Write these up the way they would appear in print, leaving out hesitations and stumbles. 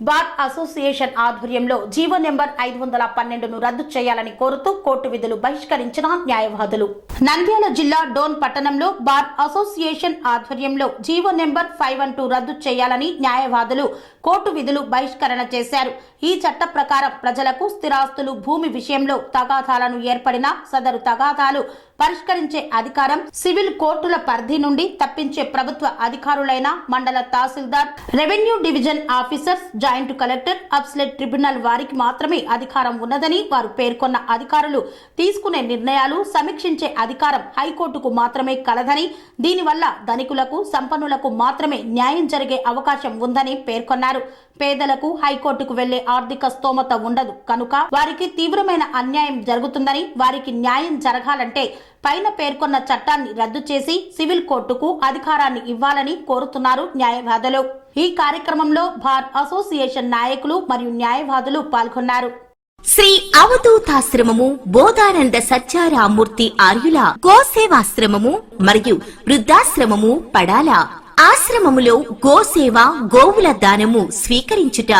Bar association ఆధ్వర్యంలో GO number 512ను రద్దు చేయాలని కోరుతూ కోర్టు విధులు బహిష్కరించిన న్యాయవాదులు. నంద్యాల జిల్లా డోన్ పట్టణంలో బార్ అసోసియేషన్ ఆధ్వర్యంలో జీవో నెంబర్ 512 రద్దు చేయాలని న్యాయవాదులు కోర్టు విధులు బహిష్కరణ చేశారు. ఈ చట్ట ప్రకారం ప్రజలకు స్థిరాస్తులు, భూమి విషయంలో తగాదాలను ఏర్పడిన సదరు తగాదాలు పరిష్కరించే అధికారం సివిల్ కోర్టుల పరిధి నుండి తప్పించే ప్రభుత్వ అధికారులైన మండల tahsildar, revenue division officers, joint collector, అప్సెట్ ట్రిబ్యునల్ వారికి మాత్రమే అధికారం ఉన్నదని వారు పేర్కొన్న అధికారులు తీసుకునే నిర్ణయాలు సమీక్షించే అధికారం హైకోర్టుకు మాత్రమే కలదని, దీనివల్ల ధనికులకు, సంపన్నులకు మాత్రమే న్యాయం జరిగే అవకాశం ఉందని పేర్కొన్నారు. పేదలకు హైకోర్టుకు వెళ్లే ఆర్థిక స్తోమత ఉండదు కనుక వారికి తీవ్రమైన అన్యాయం జరుగుతుందని, వారికి న్యాయం జరగాలంటే పైన పేర్కొన్న చట్టాన్ని రద్దు చేసి సివిల్ కోర్టుకు అధికారాన్ని ఇవ్వాలని కోరుతున్నారు న్యాయవాదులు. ఈ కార్యక్రమంలో బార్ అసోసియేషన్ నాయకులు మరియు న్యాయవాదులు పాల్గొన్నారు. శ్రీ అవధూతాశ్రమము, బోధానంద సత్యారామూర్తి ఆర్యుల గోసేవాశ్రమము మరియు వృద్ధాశ్రమము పడాల. ఆశ్రమములో గోసేవ, గోవుల దానము స్వీకరించుట,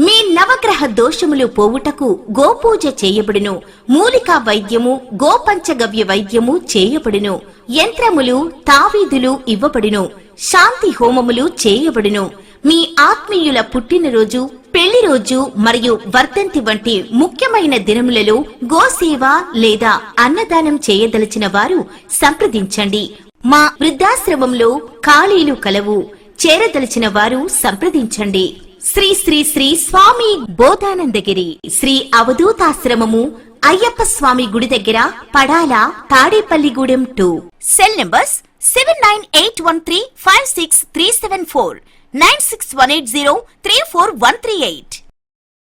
మీ నవగ్రహ దోషములు పోవుటకు గోపూజ చేయబడును. మూలికా వైద్యము, గోపంచగవ్య వైద్యము చేయబడును. యంత్రములు, తావీదులు ఇవ్వబడును. శాంతి హోమములు చేయబడును. మీ ఆత్మీయుల పుట్టినరోజు, పెళ్లి రోజు మరియు వర్ధంతి వంటి ముఖ్యమైన దినములలో గోసేవ లేదా అన్నదానం చేయదలిచిన వారు సంప్రదించండి. మా వృద్ధాశ్రమంలో ఖాళీలు కలవు. చేరదలిచిన వారు సంప్రదించండి. శ్రీ శ్రీ శ్రీ స్వామి బోధానందగిరి శ్రీ అవధూతాశ్రమము, అయ్యప్ప స్వామి గుడి దగ్గర, పడాల, తాడేపల్లిగూడెం 2. Cell numbers 7981356374, 96180341138.